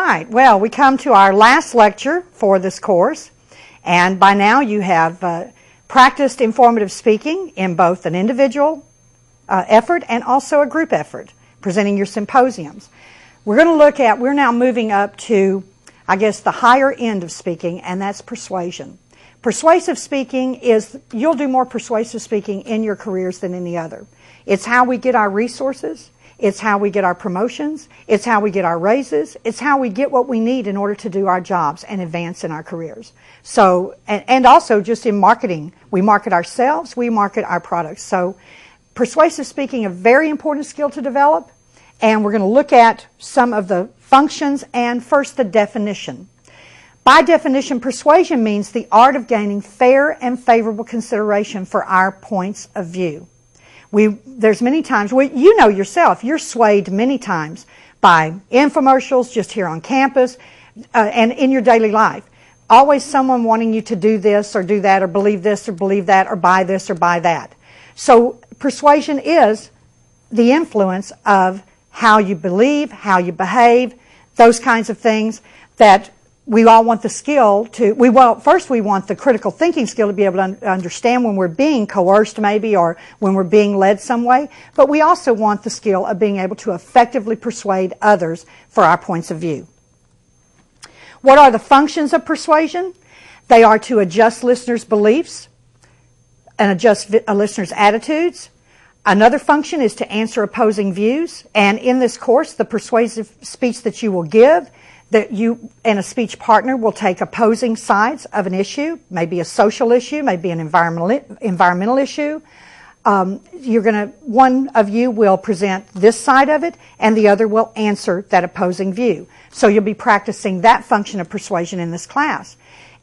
right, well, we come to our last lecture for this course, and by now you have practiced informative speaking in both an individual effort and also a group effort, presenting your symposiums. We're going to look at, we're now moving up to, I guess, the higher end of speaking, and that's persuasion. Persuasive speaking is, you'll do more persuasive speaking in your careers than any other. It's how we get our resources. It's how we get our promotions. It's how we get our raises. It's how we get what we need in order to do our jobs and advance in our careers. So, and also just in marketing, we market ourselves, we market our products. So persuasive speaking, a very important skill to develop, and we're going to look at some of the functions and first the definition. By definition, persuasion means the art of gaining fair and favorable consideration for our points of view. There's many times, you know yourself, you're swayed many times by infomercials just here on campus and in your daily life. Always someone wanting you to do this or do that or believe this or believe that or buy this or buy that. So persuasion is the influence of how you believe, how you behave, those kinds of things that we all want the skill to, first we want the critical thinking skill to be able to understand when we're being coerced maybe or when we're being led some way, but we also want the skill of being able to effectively persuade others for our points of view. What are the functions of persuasion? They are to adjust listeners' beliefs and adjust listeners' attitudes. Another function is to answer opposing views, and in this course, the persuasive speech that you will give, that you and a speech partner will take opposing sides of an issue, maybe a social issue, maybe an environmental issue. One of you will present this side of it, and the other will answer that opposing view. So you'll be practicing that function of persuasion in this class.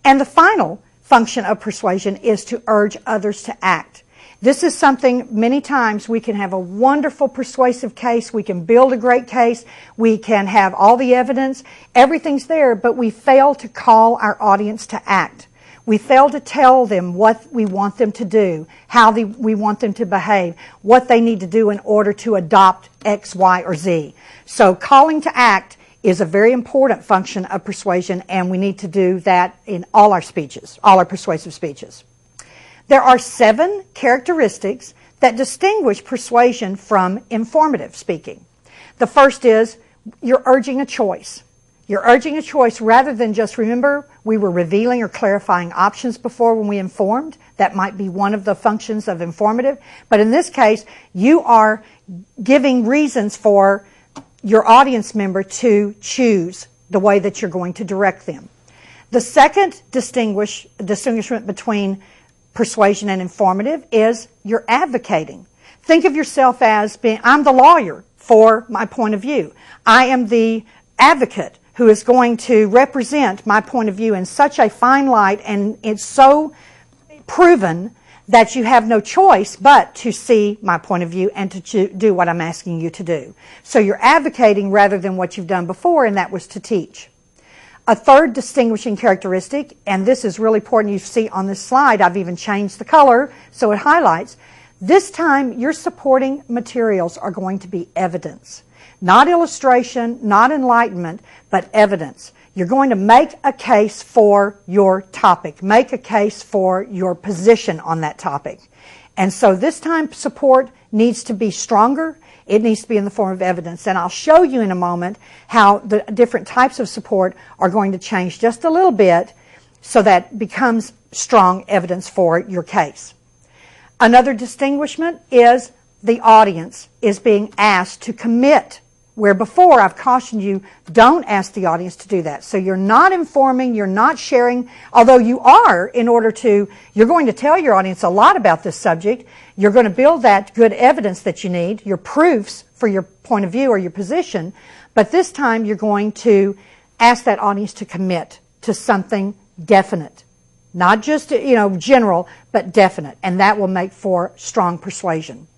And the final function of persuasion is to urge others to act. This is something many times we can have a wonderful persuasive case, we can build a great case, we can have all the evidence, everything's there, but we fail to call our audience to act. We fail to tell them what we want them to do, how we want them to behave, what they need to do in order to adopt X, Y, or Z. So calling to act is a very important function of persuasion, and we need to do that in all our speeches, all our persuasive speeches. There are 7 characteristics that distinguish persuasion from informative speaking. The first is you're urging a choice. You're urging a choice rather than just, remember, we were revealing or clarifying options before when we informed. That might be one of the functions of informative. But in this case, you are giving reasons for your audience member to choose the way that you're going to direct them. The second distinguishment between persuasion and informative is you're advocating. Think of yourself as being, I'm the lawyer for my point of view. I am the advocate who is going to represent my point of view in such a fine light, and it's so proven that you have no choice but to see my point of view and to do what I'm asking you to do. So you're advocating rather than what you've done before, and that was to teach. A third distinguishing characteristic, and this is really important, you see on this slide, I've even changed the color so it highlights. This time, your supporting materials are going to be evidence. Not illustration, not enlightenment, but evidence. You're going to make a case for your topic, make a case for your position on that topic. And so this time, support needs to be stronger. It needs to be in the form of evidence. And I'll show you in a moment how the different types of support are going to change just a little bit so that becomes strong evidence for your case. Another distinguishment is the audience is being asked to commit, where before I've cautioned you, don't ask the audience to do that. So you're not informing, you're not sharing, although you are you're going to tell your audience a lot about this subject. You're going to build that good evidence that you need, your proofs for your point of view or your position, but this time you're going to ask that audience to commit to something definite. Not just, general, but definite, and that will make for strong persuasion.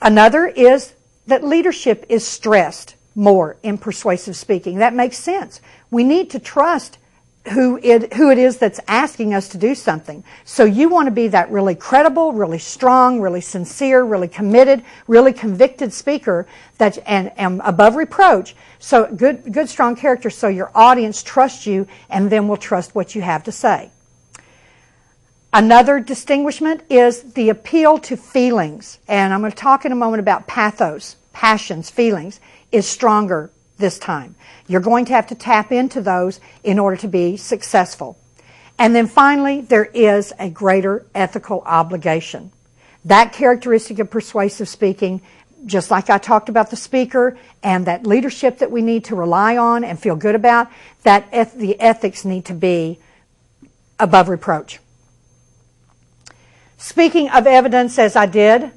Another is that leadership is stressed more in persuasive speaking. That makes sense. We need to trust who it is that's asking us to do something. So you want to be that really credible, really strong, really sincere, really committed, really convicted speaker and above reproach. So good strong character so your audience trusts you and then will trust what you have to say. Another distinguishment is the appeal to feelings. And I'm going to talk in a moment about pathos, passions, feelings, is stronger this time. You're going to have to tap into those in order to be successful. And then finally, there is a greater ethical obligation. That characteristic of persuasive speaking, just like I talked about the speaker and that leadership that we need to rely on and feel good about, the ethics need to be above reproach. Speaking of evidence, as I did,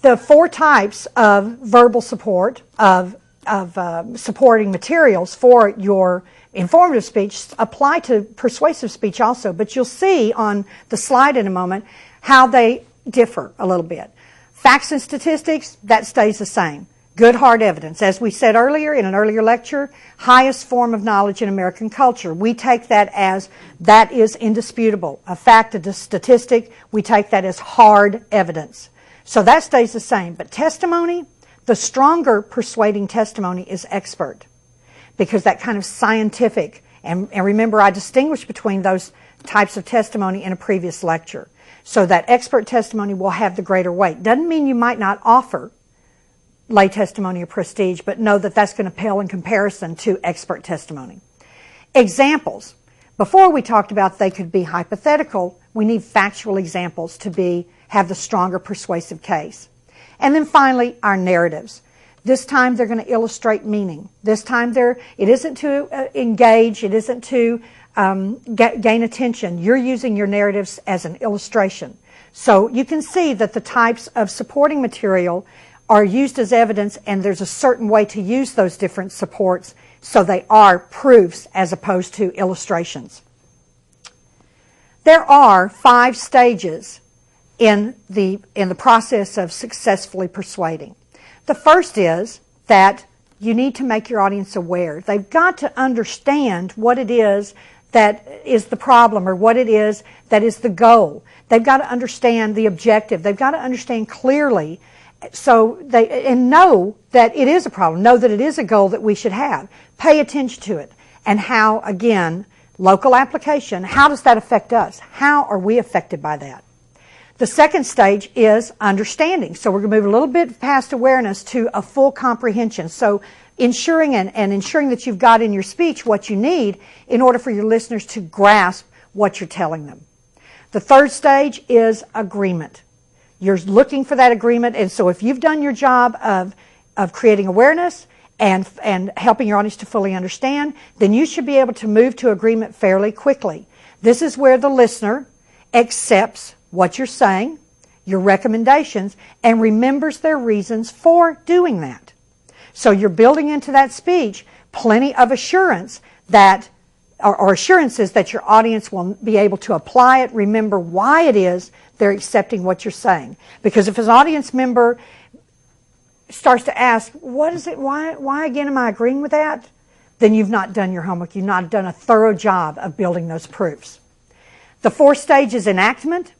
the 4 types of verbal support, of supporting materials for your informative speech apply to persuasive speech also, but you'll see on the slide in a moment how they differ a little bit. Facts and statistics, that stays the same. Good hard evidence. As we said earlier in an earlier lecture, highest form of knowledge in American culture. We take that as that is indisputable. A fact, a statistic, we take that as hard evidence. So that stays the same. But testimony, the stronger persuading testimony is expert, because that kind of scientific, and remember I distinguished between those types of testimony in a previous lecture. So that expert testimony will have the greater weight. Doesn't mean you might not offer lay testimony or prestige, but know that that's going to pale in comparison to expert testimony. Examples. Before we talked about they could be hypothetical, we need factual examples to have the stronger persuasive case. And then finally, our narratives. This time they're going to illustrate meaning. This time it isn't to engage, it isn't to gain attention. You're using your narratives as an illustration. So you can see that the types of supporting material are used as evidence, and there's a certain way to use those different supports so they are proofs as opposed to illustrations. There are 5 stages in the process of successfully persuading. The first is that you need to make your audience aware. They've got to understand what it is that is the problem, or what it is that is the goal. They've got to understand the objective. They've got to understand clearly and know that it is a problem, know that it is a goal that we should have. Pay attention to it. And how, again, local application, how does that affect us? How are we affected by that? The second stage is understanding. So we're going to move a little bit past awareness to a full comprehension. So ensuring ensuring that you've got in your speech what you need in order for your listeners to grasp what you're telling them. The third stage is agreement. You're looking for that agreement, and so if you've done your job of creating awareness and helping your audience to fully understand, then you should be able to move to agreement fairly quickly. This is where the listener accepts what you're saying, your recommendations, and remembers their reasons for doing that. So you're building into that speech plenty of assurance or assurances that your audience will be able to apply it, remember why it is they're accepting what you're saying. Because if an audience member starts to ask, what is it, why again am I agreeing with that? Then you've not done your homework. You've not done a thorough job of building those proofs. The fourth stage is enactment.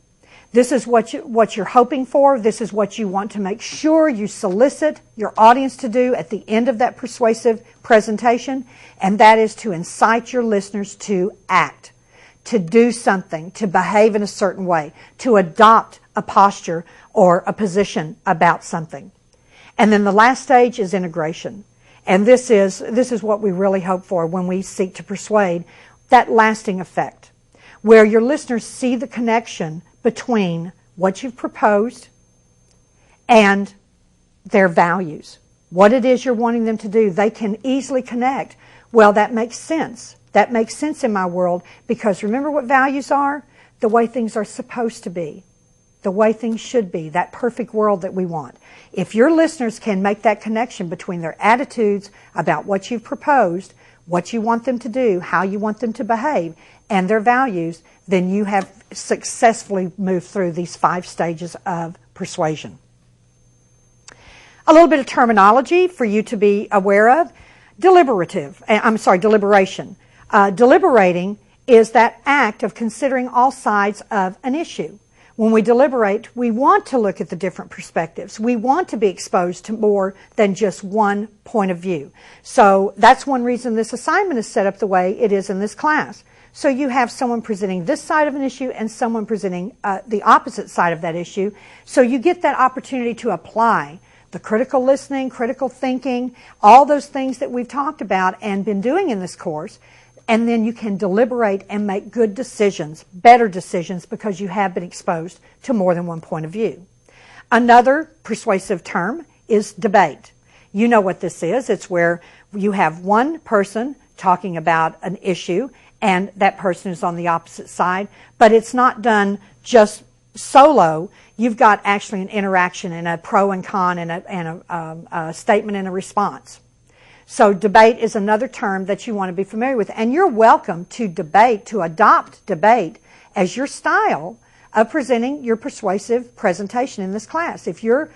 This is what you're hoping for. This is what you want to make sure you solicit your audience to do at the end of that persuasive presentation, and that is to incite your listeners to act, to do something, to behave in a certain way, to adopt a posture or a position about something. And then the last stage is integration. And this is what we really hope for when we seek to persuade, that lasting effect, where your listeners see the connection between what you've proposed and their values. What it is you're wanting them to do, they can easily connect. Well, that makes sense. That makes sense in my world, because remember what values are? The way things are supposed to be, the way things should be, that perfect world that we want. If your listeners can make that connection between their attitudes about what you've proposed, what you want them to do, how you want them to behave, and their values, then you have successfully moved through these 5 stages of persuasion. A little bit of terminology for you to be aware of. Deliberation. Deliberating is that act of considering all sides of an issue. When we deliberate, we want to look at the different perspectives. We want to be exposed to more than just one point of view. So that's one reason this assignment is set up the way it is in this class. So you have someone presenting this side of an issue and someone presenting the opposite side of that issue. So you get that opportunity to apply the critical listening, critical thinking, all those things that we've talked about and been doing in this course. And then you can deliberate and make good decisions, better decisions, because you have been exposed to more than one point of view. Another persuasive term is debate. You know what this is. It's where you have one person talking about an issue and that person is on the opposite side, but it's not done just solo. You've got actually an interaction and a pro and con and a statement and a response. So debate is another term that you want to be familiar with. And you're welcome to debate, to adopt debate as your style of presenting your persuasive presentation in this class. If your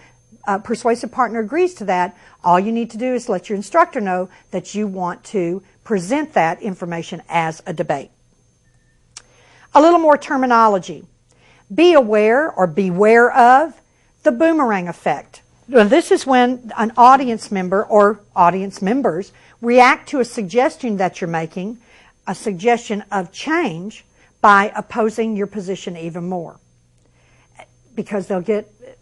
persuasive partner agrees to that, all you need to do is let your instructor know that you want to present that information as a debate. A little more terminology. Be aware or beware of the boomerang effect. This is when an audience member or audience members react to a suggestion that you're making, a suggestion of change, by opposing your position even more. Because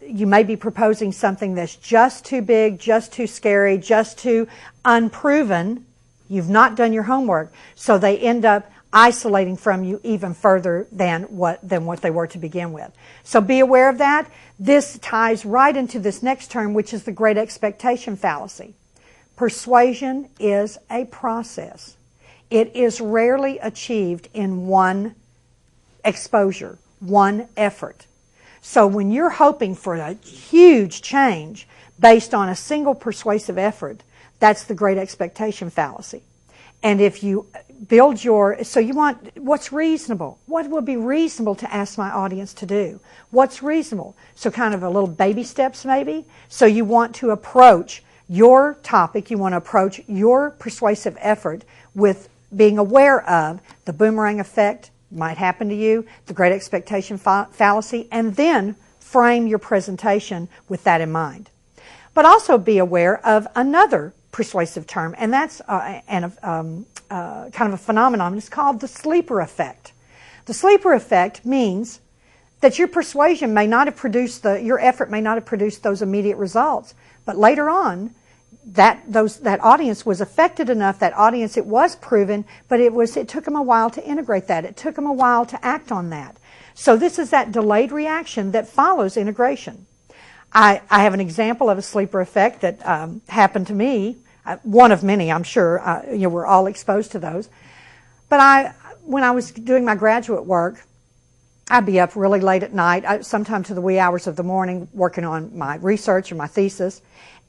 you may be proposing something that's just too big, just too scary, just too unproven. You've not done your homework, so they end up isolating from you even further than what they were to begin with. So be aware of that. This ties right into this next term, which is the great expectation fallacy. Persuasion is a process. It is rarely achieved in one exposure, one effort. So when you're hoping for a huge change based on a single persuasive effort, that's the great expectation fallacy. And if you build so you want, what's reasonable? What would be reasonable to ask my audience to do? What's reasonable? So kind of a little baby steps maybe. So you want to approach your topic, you want to approach your persuasive effort with being aware of the boomerang effect, might happen to you, the great expectation fallacy, and then frame your presentation with that in mind. But also be aware of another persuasive term, and that's kind of a phenomenon. It's called the sleeper effect. The sleeper effect means that your persuasion may not have produced your effort may not have produced those immediate results, but later on, that audience was affected enough. That audience, it was proven, but it took them a while to integrate that. It took them a while to act on that. So this is that delayed reaction that follows integration. I have an example of a sleeper effect that happened to me. One of many, I'm sure. We're all exposed to those. But when I was doing my graduate work, I'd be up really late at night, sometimes to the wee hours of the morning, working on my research or my thesis.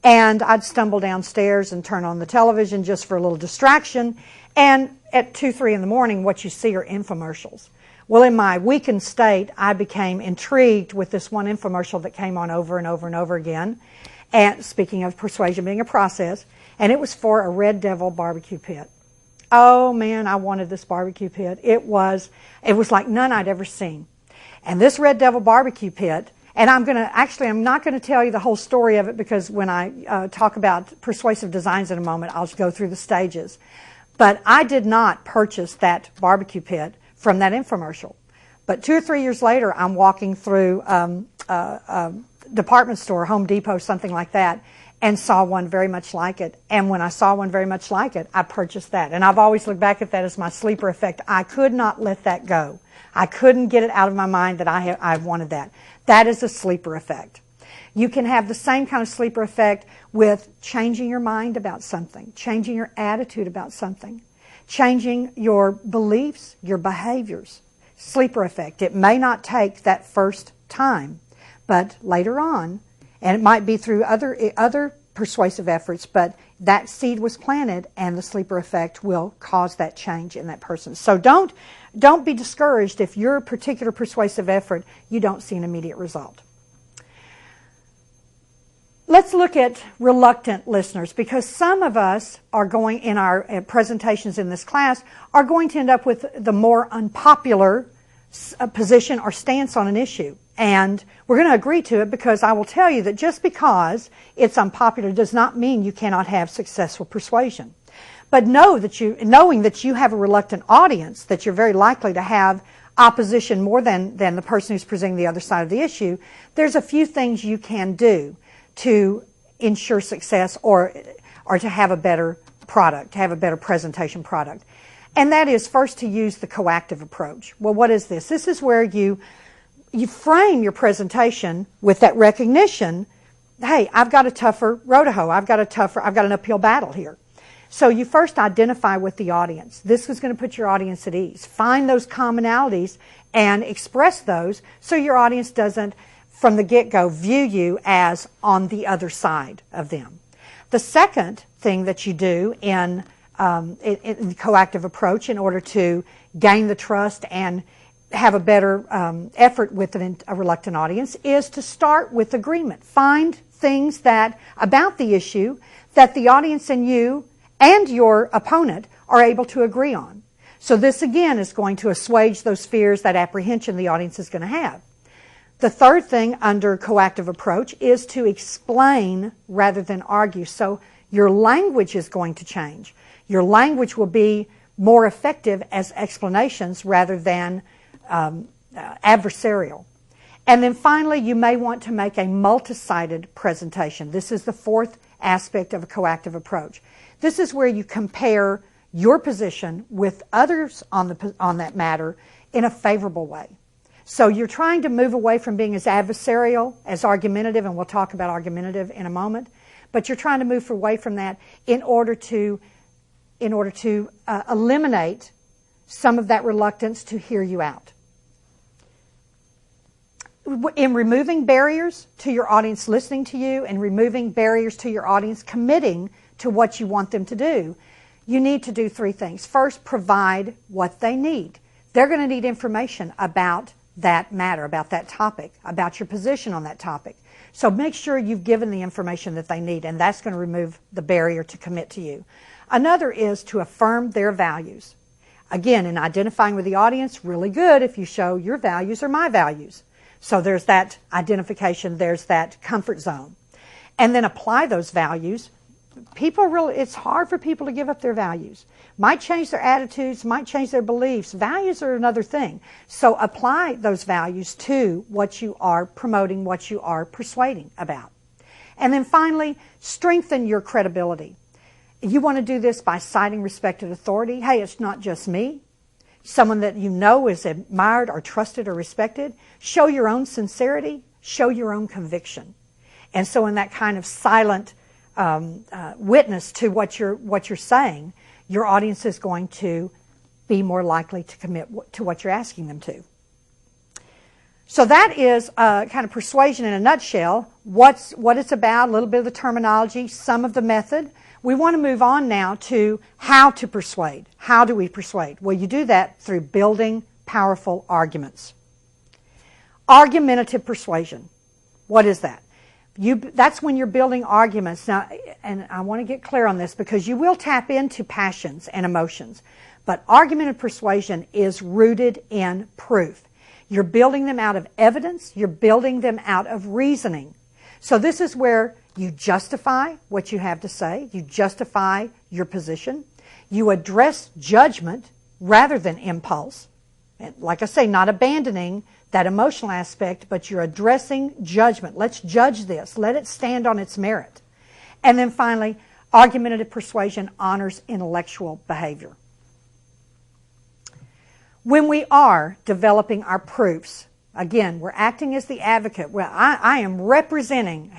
And I'd stumble downstairs and turn on the television just for a little distraction. And at 2, 3 in the morning, what you see are infomercials. Well, in my weakened state, I became intrigued with this one infomercial that came on over and over and over again. And speaking of persuasion being a process, and it was for a Red Devil barbecue pit. Oh man, I wanted this barbecue pit. It was like none I'd ever seen. And this Red Devil barbecue pit, and I'm not going to tell you the whole story of it, because when I talk about persuasive designs in a moment, I'll just go through the stages. But I did not purchase that barbecue pit from that infomercial. But 2 or 3 years later, I'm walking through a department store, Home Depot, something like that, and saw one very much like it. And when I saw one very much like it, I purchased that. And I've always looked back at that as my sleeper effect. I could not let that go. I couldn't get it out of my mind that I wanted that. That is a sleeper effect. You can have the same kind of sleeper effect with changing your mind about something, changing your attitude about something, changing your beliefs, your behaviors. Sleeper effect. It may not take that first time, but later on, and it might be through other persuasive efforts, but that seed was planted, and the sleeper effect will cause that change in that person. So don't be discouraged if your particular persuasive effort, you don't see an immediate result. Let's look at reluctant listeners, because some of us are going, in our presentations in this class, are going to end up with the more unpopular position or stance on an issue. And we're going to agree to it, because I will tell you that just because it's unpopular does not mean you cannot have successful persuasion. But knowing that you have a reluctant audience, that you're very likely to have opposition more than the person who's presenting the other side of the issue, there's a few things you can do to ensure success, or to have a better product, to have a better presentation product. And that is first to use the coactive approach. Well, what is this? This is where you frame your presentation with that recognition, hey, I've got a tougher road to hoe. I've got an uphill battle here. So you first identify with the audience. This is going to put your audience at ease. Find those commonalities and express those, so your audience doesn't, from the get-go, view you as on the other side of them. The second thing that you do in the coactive approach, in order to gain the trust and have a better effort with a reluctant audience, is to start with agreement. Find things about the issue that the audience and you and your opponent are able to agree on. So this, again, is going to assuage those fears, that apprehension the audience is going to have. The third thing under coactive approach is to explain rather than argue. So your language is going to change. Your language will be more effective as explanations rather than adversarial. And then finally, you may want to make a multi-sided presentation. This is the fourth aspect of a coactive approach. This is where you compare your position with others on that matter in a favorable way. So you're trying to move away from being as adversarial, as argumentative, and we'll talk about argumentative in a moment, but you're trying to move away from that in order to eliminate some of that reluctance to hear you out. In removing barriers to your audience listening to you, and removing barriers to your audience committing to what you want them to do, you need to do three things. First, provide what they need. They're going to need information about that matter, about that topic, about your position on that topic. So make sure you've given the information that they need, and that's going to remove the barrier to commit to you. Another is to affirm their values. Again, in identifying with the audience, really good if you show your values are my values. So there's that identification, there's that comfort zone. And then apply those values. It's hard for people to give up their values. Might change their attitudes, might change their beliefs. Values are another thing. So apply those values to what you are promoting, what you are persuading about. And then finally, strengthen your credibility. You want to do this by citing respected authority. Hey, it's not just me. Someone that you know is admired or trusted or respected. Show your own sincerity. Show your own conviction. And so in that kind of silent witness to what you're saying, your audience is going to be more likely to commit to what you're asking them to. So that is kind of persuasion in a nutshell. What it's about, a little bit of the terminology, some of the method. We want to move on now to how to persuade. How do we persuade? Well, you do that through building powerful arguments. Argumentative persuasion. What is that? That's when you're building arguments. Now, and I want to get clear on this, because you will tap into passions and emotions. But argumentative persuasion is rooted in proof. You're building them out of evidence. You're building them out of reasoning. So this is where you justify what you have to say. You justify your position. You address judgment rather than impulse. And like I say, not abandoning that emotional aspect, but you're addressing judgment. Let's judge this. Let it stand on its merit. And then finally, argumentative persuasion honors intellectual behavior. When we are developing our proofs, again, we're acting as the advocate. Well, I am representing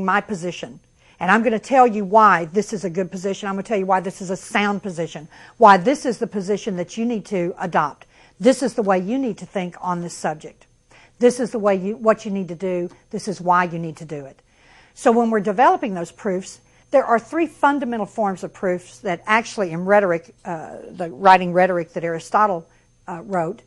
my position. And I'm going to tell you why this is a good position. I'm going to tell you why this is a sound position. Why this is the position that you need to adopt. This is the way you need to think on this subject. This is the way what you need to do. This is why you need to do it. So when we're developing those proofs, there are three fundamental forms of proofs that actually in rhetoric, the writing rhetoric that Aristotle wrote,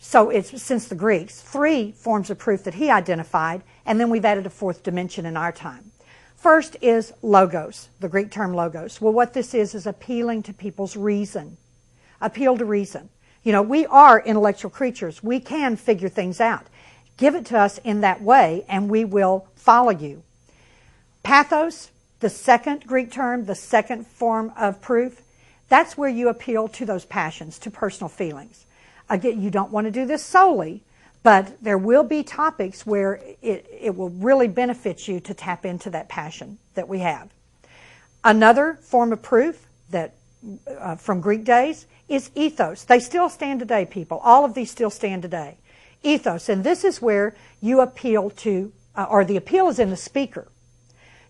So it's, since the Greeks, 3 forms of proof that he identified, and then we've added a 4th dimension in our time. First is logos, the Greek term logos. Well, what this is appealing to people's reason. Appeal to reason. You know, we are intellectual creatures. We can figure things out. Give it to us in that way, and we will follow you. Pathos, the second Greek term, the second form of proof, that's where you appeal to those passions, to personal feelings. Again, you don't want to do this solely, but there will be topics where it will really benefit you to tap into that passion that we have. Another form of proof that from Greek days is ethos. They still stand today, people. All of these still stand today. Ethos, and this is where you appeal to, or the appeal is in the speaker.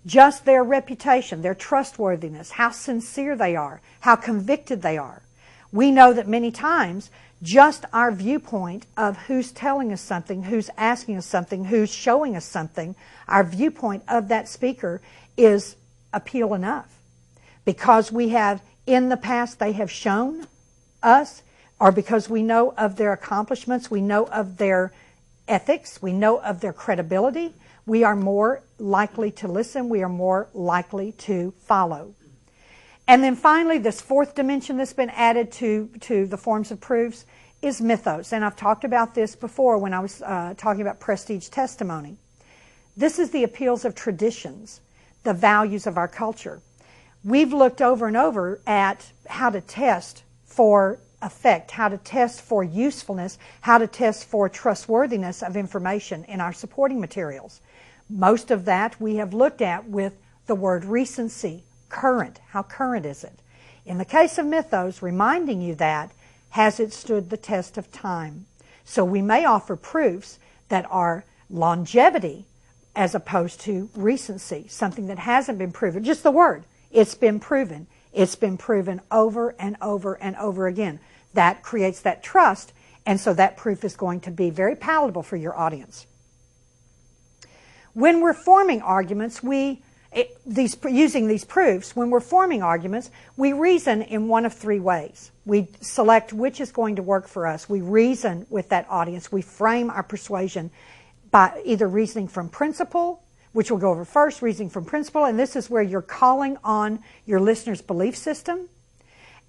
Just their reputation, their trustworthiness, how sincere they are, how convicted they are. We know that many times just our viewpoint of who's telling us something, who's asking us something, who's showing us something, our viewpoint of that speaker is appeal enough. Because we have, in the past, they have shown us, or because we know of their accomplishments, we know of their ethics, we know of their credibility, we are more likely to listen, we are more likely to follow. And then finally, this 4th dimension that's been added to the forms of proofs is mythos. And I've talked about this before when I was talking about prestige testimony. This is the appeals of traditions, the values of our culture. We've looked over and over at how to test for effect, how to test for usefulness, how to test for trustworthiness of information in our supporting materials. Most of that we have looked at with the word recency, current. How current is it? In the case of mythos, reminding you that, has it stood the test of time? So we may offer proofs that are longevity as opposed to recency, something that hasn't been proven. Just the word, it's been proven. It's been proven over and over and over again. That creates that trust, and so that proof is going to be very palatable for your audience. When we're forming arguments, using these proofs, when we're forming arguments, we reason in one of 3 ways. We select which is going to work for us. We reason with that audience. We frame our persuasion by either reasoning from principle, which we'll go over first, reasoning from principle, and this is where you're calling on your listener's belief system.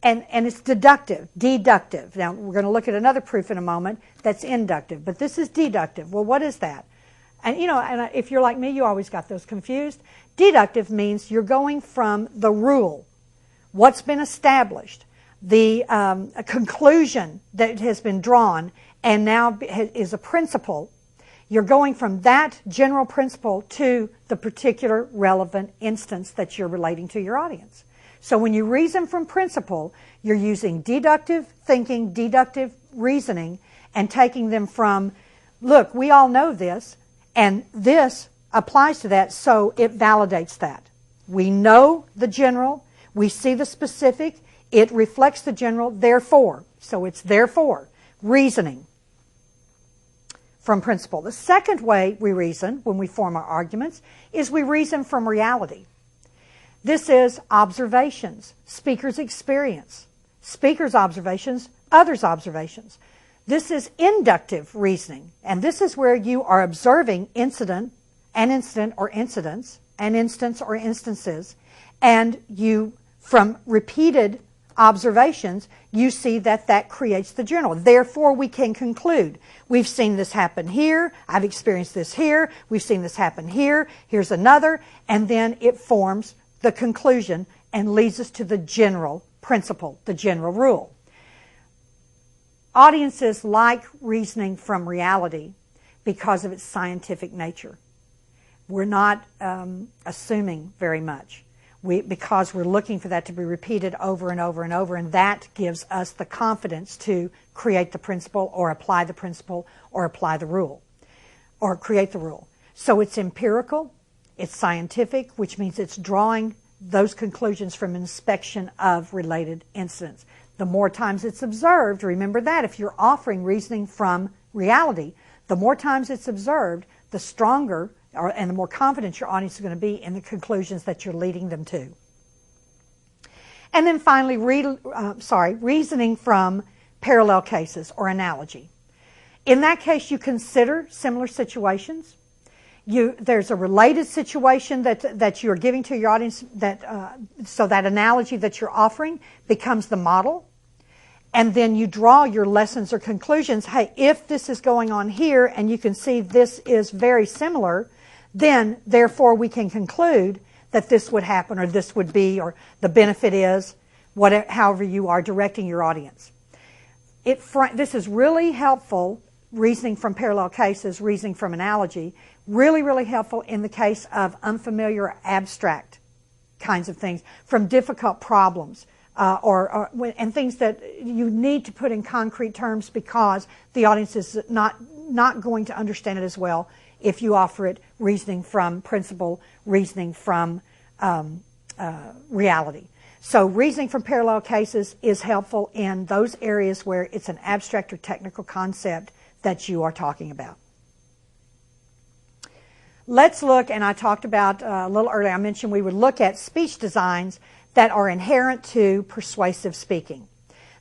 And it's deductive. Now, we're going to look at another proof in a moment that's inductive, but this is deductive. Well, what is that? And you know, and if you're like me, you always got those confused. Deductive means you're going from the rule, what's been established, the conclusion that has been drawn, and now is a principle. You're going from that general principle to the particular relevant instance that you're relating to your audience. So when you reason from principle, you're using deductive thinking, deductive reasoning, and taking them from, look, we all know this, and this applies to that, so it validates that. We know the general, we see the specific, it reflects the general, therefore. So it's therefore, reasoning from principle. The second way we reason when we form our arguments is we reason from reality. This is observations, speaker's experience, speaker's observations, others' observations. This is inductive reasoning, and this is where you are observing incident or incidents, an instance or instances, and you, from repeated observations, you see that that creates the general. Therefore, we can conclude, we've seen this happen here, I've experienced this here, we've seen this happen here, here's another, and then it forms the conclusion and leads us to the general principle, the general rule. Audiences like reasoning from reality because of its scientific nature. We're not assuming very much because we're looking for that to be repeated over and over and over, and that gives us the confidence to create the principle or apply the principle or apply the rule or create the rule. So it's empirical, it's scientific, which means it's drawing those conclusions from inspection of related incidents. The more times it's observed, remember that if you're offering reasoning from reality, the more times it's observed, the stronger and the more confident your audience is going to be in the conclusions that you're leading them to. And then finally, reasoning from parallel cases or analogy. In that case, you consider similar situations. There's a related situation that you're giving to your audience, so that analogy that you're offering becomes the model. And then you draw your lessons or conclusions. Hey, if this is going on here and you can see this is very similar, then therefore we can conclude that this would happen or this would be, or the benefit is, whatever, however you are directing your audience. This is really helpful, reasoning from parallel cases, reasoning from analogy, really, really helpful in the case of unfamiliar or abstract kinds of things, from difficult problems, and things that you need to put in concrete terms because the audience is not going to understand it as well if you offer it reasoning from principle, reasoning from reality. So reasoning from parallel cases is helpful in those areas where it's an abstract or technical concept that you are talking about. Let's look, and I talked about a little earlier, I mentioned we would look at speech designs that are inherent to persuasive speaking.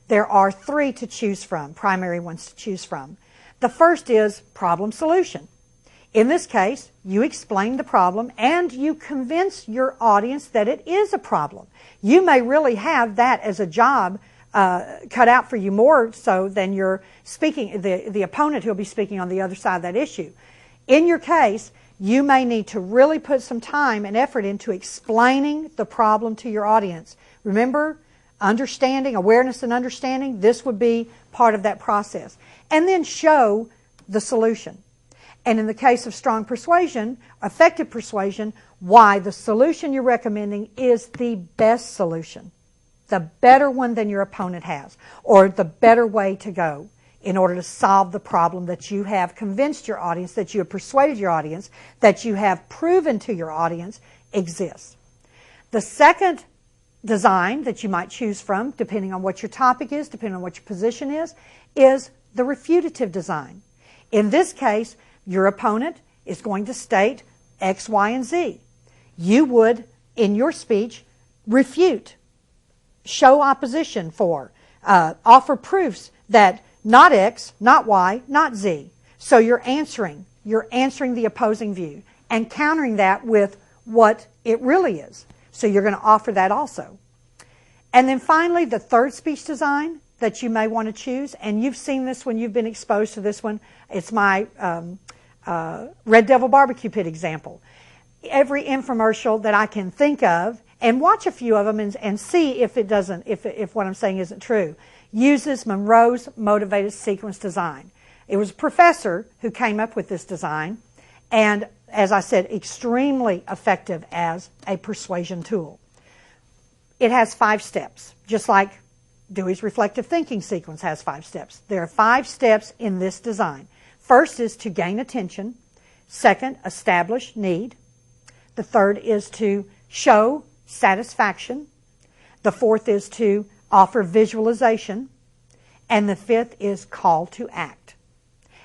There are 3 to choose from, primary ones to choose from. The first is problem solution. In this case, you explain the problem and you convince your audience that it is a problem. You may really have that as a job cut out for you more so than your speaking, the opponent who will be speaking on the other side of that issue. In your case, you may need to really put some time and effort into explaining the problem to your audience. Remember, understanding, awareness and understanding, this would be part of that process. And then show the solution. And in the case of strong persuasion, effective persuasion, why the solution you're recommending is the best solution, the better one than your opponent has, or the better way to go in order to solve the problem that you have convinced your audience, that you have persuaded your audience, that you have proven to your audience exists. The second design that you might choose from, depending on what your topic is, depending on what your position is the refutative design. In this case, your opponent is going to state X, Y, and Z. You would, in your speech, refute, show opposition for, offer proofs that not X, not Y, not Z. So you're answering the opposing view and countering that with what it really is. So you're going to offer that also. And then finally, the third speech design that you may want to choose, and you've seen this when you've been exposed to this one. It's my Red Devil Barbecue Pit example. Every infomercial that I can think of, and watch a few of them and see if what I'm saying isn't true, uses Monroe's motivated sequence design. It was a professor who came up with this design, and as I said, extremely effective as a persuasion tool. It has 5 steps, just like Dewey's reflective thinking sequence has 5 steps. There are 5 steps in this design. First is to gain attention. Second, establish need. The third is to show satisfaction. The fourth is to offer visualization. And the fifth is call to act.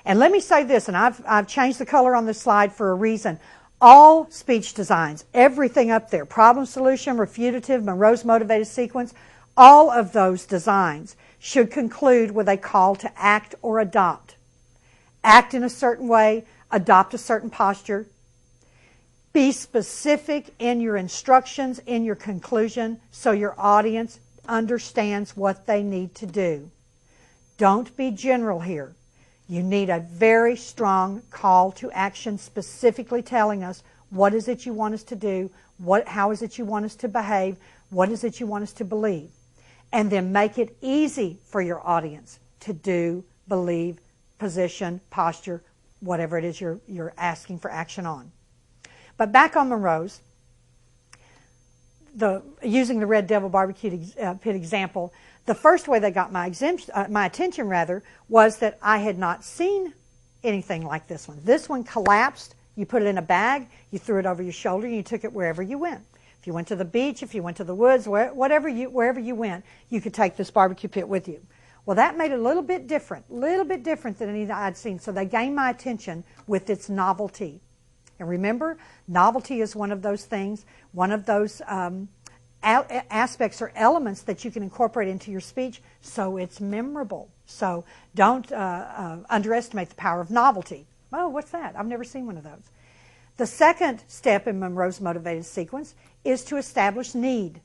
And let me say this, and I've changed the color on this slide for a reason. All speech designs, everything up there, problem solution, refutative, Monroe's motivated sequence, all of those designs should conclude with a call to act or adopt. Act in a certain way, adopt a certain posture. Be specific in your instructions, in your conclusion, so your audience understands what they need to do. Don't be general here. You need a very strong call to action, specifically telling us what is it you want us to do, how is it you want us to behave, what is it you want us to believe. And then make it easy for your audience to do, believe, position, posture, whatever it is you're asking for action on. But back on Monroe's, using the Red Devil Barbecue Pit example, the first way they got my attention was that I had not seen anything like this one. This one collapsed. You put it in a bag, you threw it over your shoulder, and you took it wherever you went. If you went to the beach, if you went to the woods, wherever you went, you could take this barbecue pit with you. Well, that made it a little bit different than anything I'd seen. So they gained my attention with its novelty. And remember, novelty is one of those things, one of those aspects or elements that you can incorporate into your speech so it's memorable, So don't underestimate the power of novelty. Oh, what's that? I've never seen one of those. The second step in Monroe's motivated sequence is to establish need.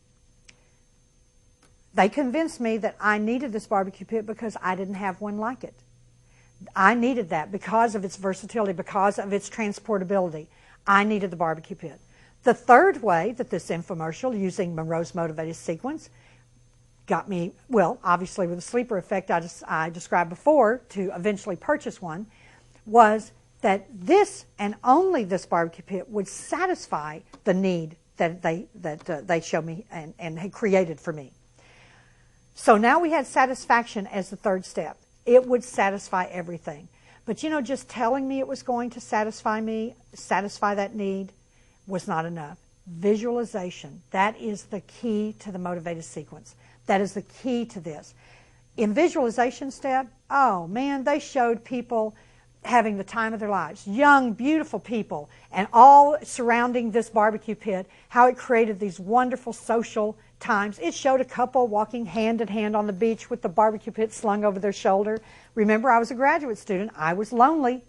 They convinced me that I needed this barbecue pit because I didn't have one like it. I needed that because of its versatility, because of its transportability. I needed the barbecue pit. The third way that this infomercial, using Monroe's motivated sequence, got me, well, obviously with the sleeper effect I described before to eventually purchase one, was that this and only this barbecue pit would satisfy the need that they showed me and had created for me. So now we had satisfaction as the third step. It would satisfy everything. But you know, just telling me it was going to satisfy me, satisfy that need, was not enough. Visualization, that is the key to the motivated sequence. That is the key to this. In visualization step, oh man, they showed people having the time of their lives. Young, beautiful people, and all surrounding this barbecue pit, how it created these wonderful social times. It showed a couple walking hand in hand on the beach with the barbecue pit slung over their shoulder. Remember, I was a graduate student. I was lonely.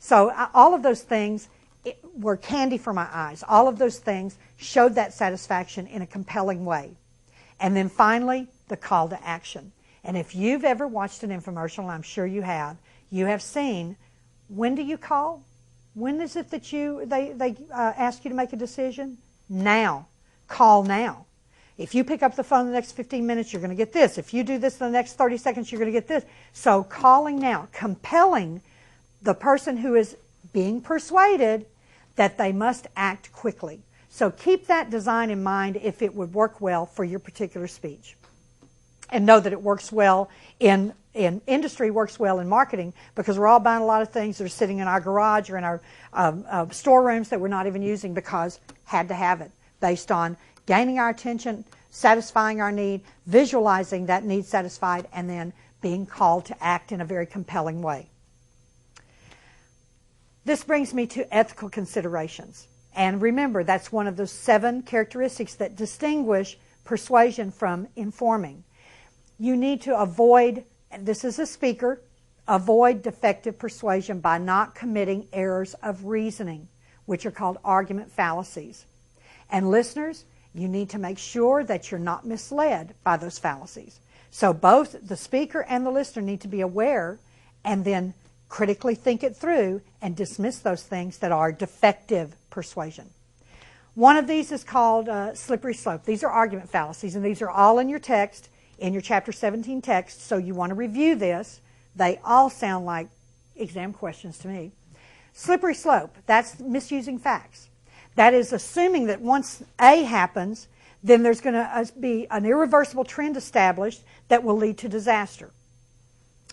So all of those things were candy for my eyes. All of those things showed that satisfaction in a compelling way. And then finally, the call to action. And if you've ever watched an infomercial, and I'm sure you have seen, when do you call? When is it that they ask you to make a decision? Now. Call now. If you pick up the phone in the next 15 minutes, you're going to get this. If you do this in the next 30 seconds, you're going to get this. So calling now, compelling the person who is being persuaded that they must act quickly. So keep that design in mind if it would work well for your particular speech. And know that it works well in industry, works well in marketing, because we're all buying a lot of things that are sitting in our garage or in our storerooms that we're not even using because had to have it, based on gaining our attention, satisfying our need, visualizing that need satisfied, and then being called to act in a very compelling way. This brings me to ethical considerations. And remember, that's one of those 7 characteristics that distinguish persuasion from informing. You need to avoid, and this is a speaker, avoid defective persuasion by not committing errors of reasoning, which are called argument fallacies. And listeners, you need to make sure that you're not misled by those fallacies. So both the speaker and the listener need to be aware and then critically think it through and dismiss those things that are defective persuasion. One of these is called slippery slope. These are argument fallacies, and these are all in your text, in your Chapter 17 text, so you want to review this. They all sound like exam questions to me. Slippery slope, that's misusing facts. That is assuming that once A happens, then there's going to be an irreversible trend established that will lead to disaster.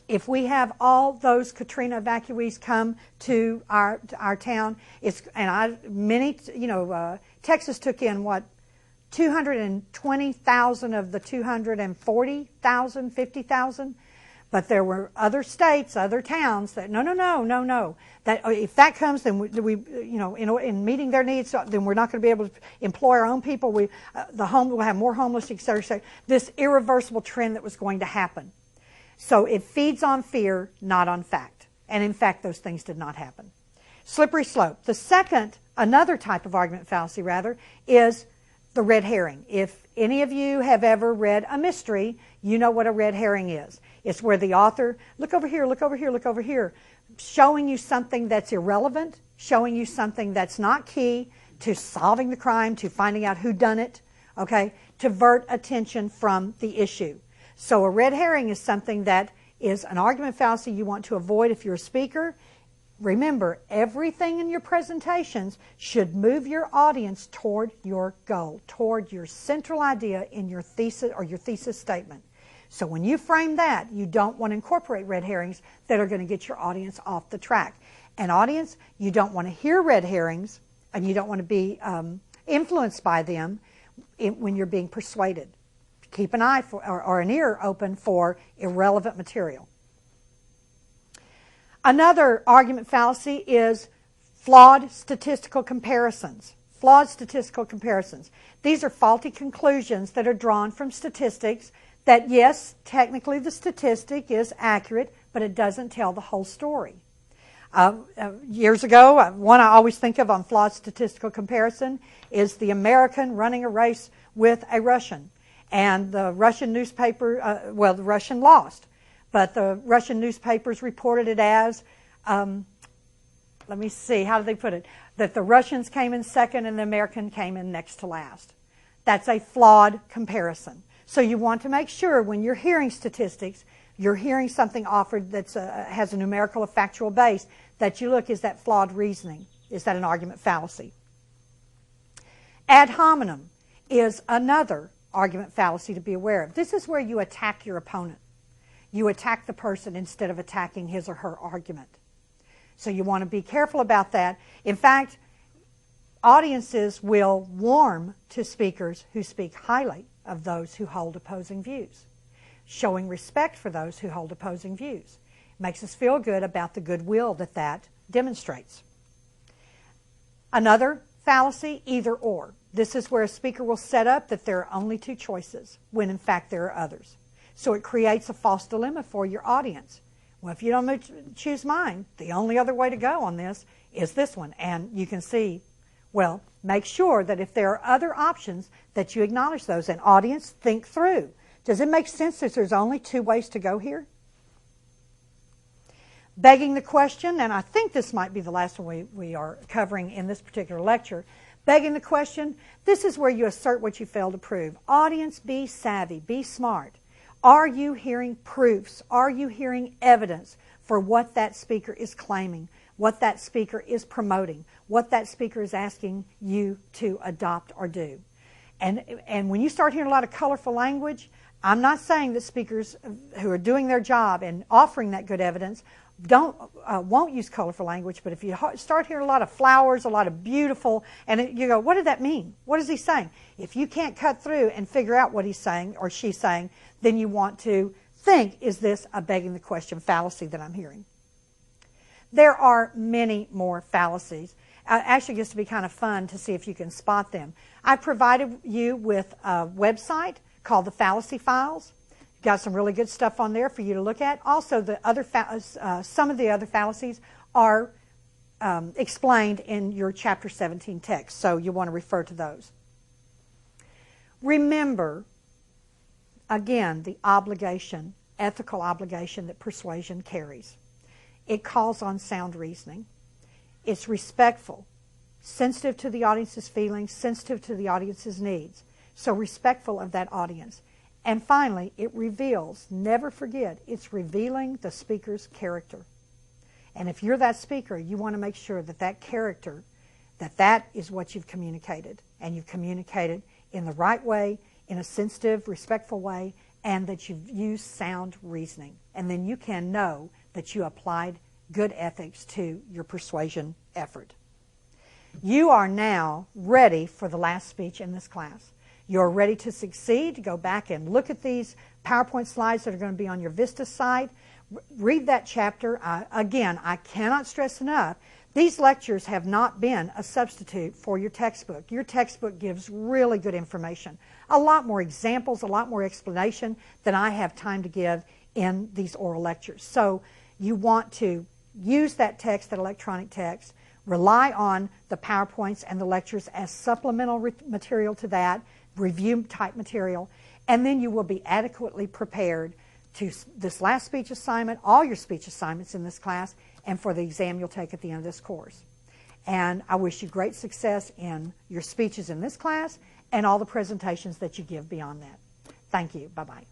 If we have all those Katrina evacuees come to our town, Texas took in 220,000 of the 240,000, 50,000. But there were other states, other towns that no. That if that comes, then in meeting their needs, then we're not going to be able to employ our own people. We'll have more homeless, et cetera. This irreversible trend that was going to happen. So it feeds on fear, not on fact. And in fact, those things did not happen. Slippery slope. The second, another type of argument fallacy rather, is the red herring. If any of you have ever read a mystery, you know what a red herring is. It's where the author, look over here, look over here, look over here, showing you something that's irrelevant, showing you something that's not key to solving the crime, to finding out who done it, okay, to divert attention from the issue. So a red herring is something that is an argument fallacy you want to avoid if you're a speaker. Remember, everything in your presentations should move your audience toward your goal, toward your central idea in your thesis or your thesis statement. So when you frame that, you don't want to incorporate red herrings that are going to get your audience off the track. And audience, you don't want to hear red herrings, and you don't want to be influenced by them when you're being persuaded. Keep an eye for, or an ear open for irrelevant material. Another argument fallacy is flawed statistical comparisons. Flawed statistical comparisons. These are faulty conclusions that are drawn from statistics that yes, technically the statistic is accurate, but it doesn't tell the whole story. Years ago, one I always think of on flawed statistical comparison is the American running a race with a Russian. And the Russian newspaper, the Russian lost. But the Russian newspapers reported it as, let me see, how did they put it? That the Russians came in second and the American came in next to last. That's a flawed comparison. So you want to make sure when you're hearing statistics, you're hearing something offered that has a numerical or factual base, that you look, is that flawed reasoning? Is that an argument fallacy? Ad hominem is another argument fallacy to be aware of. This is where you attack your opponent. You attack the person instead of attacking his or her argument. So you want to be careful about that. In fact, audiences will warm to speakers who speak highly of those who hold opposing views. Showing respect for those who hold opposing views makes us feel good about the goodwill that demonstrates. Another fallacy, either or. This is where a speaker will set up that there are only two choices, when in fact there are others. So it creates a false dilemma for your audience. Well, if you don't choose mine, the only other way to go on this is this one. And you can see, well, make sure that if there are other options that you acknowledge those. And audience, think through. Does it make sense that there's only two ways to go here? Begging the question, and I think this might be the last one we are covering in this particular lecture. Begging the question, this is where you assert what you fail to prove. Audience, be savvy, be smart. Are you hearing proofs? Are you hearing evidence for what that speaker is claiming, what that speaker is promoting, what that speaker is asking you to adopt or do? And when you start hearing a lot of colorful language, I'm not saying that speakers who are doing their job and offering that good evidence won't use colorful language, but if you start hearing a lot of flowers, a lot of beautiful, and you go, what did that mean? What is he saying? If you can't cut through and figure out what he's saying or she's saying, then you want to think, is this a begging the question fallacy that I'm hearing? There are many more fallacies. Actually, it gets to be kind of fun to see if you can spot them. I provided you with a website called the Fallacy Files. Got some really good stuff on there for you to look at. Also, the other some of the other fallacies are explained in your Chapter 17 text, so you want to refer to those. Remember, again, the obligation, ethical obligation that persuasion carries. It calls on sound reasoning. It's respectful, sensitive to the audience's feelings, sensitive to the audience's needs. So respectful of that audience. And finally, it reveals, never forget, it's revealing the speaker's character. And if you're that speaker, you want to make sure that that character, that is what you've communicated. And you've communicated in the right way, in a sensitive, respectful way, and that you've used sound reasoning. And then you can know that you applied good ethics to your persuasion effort. You are now ready for the last speech in this class. You're ready to succeed. Go back and look at these PowerPoint slides that are going to be on your Vista site. Read that chapter. Again, I cannot stress enough, these lectures have not been a substitute for your textbook. Your textbook gives really good information. A lot more examples, a lot more explanation than I have time to give in these oral lectures. So you want to use that text, that electronic text, rely on the PowerPoints and the lectures as supplemental material to that, review type material, and then you will be adequately prepared to this last speech assignment, all your speech assignments in this class, and for the exam you'll take at the end of this course. And I wish you great success in your speeches in this class and all the presentations that you give beyond that. Thank you. Bye-bye.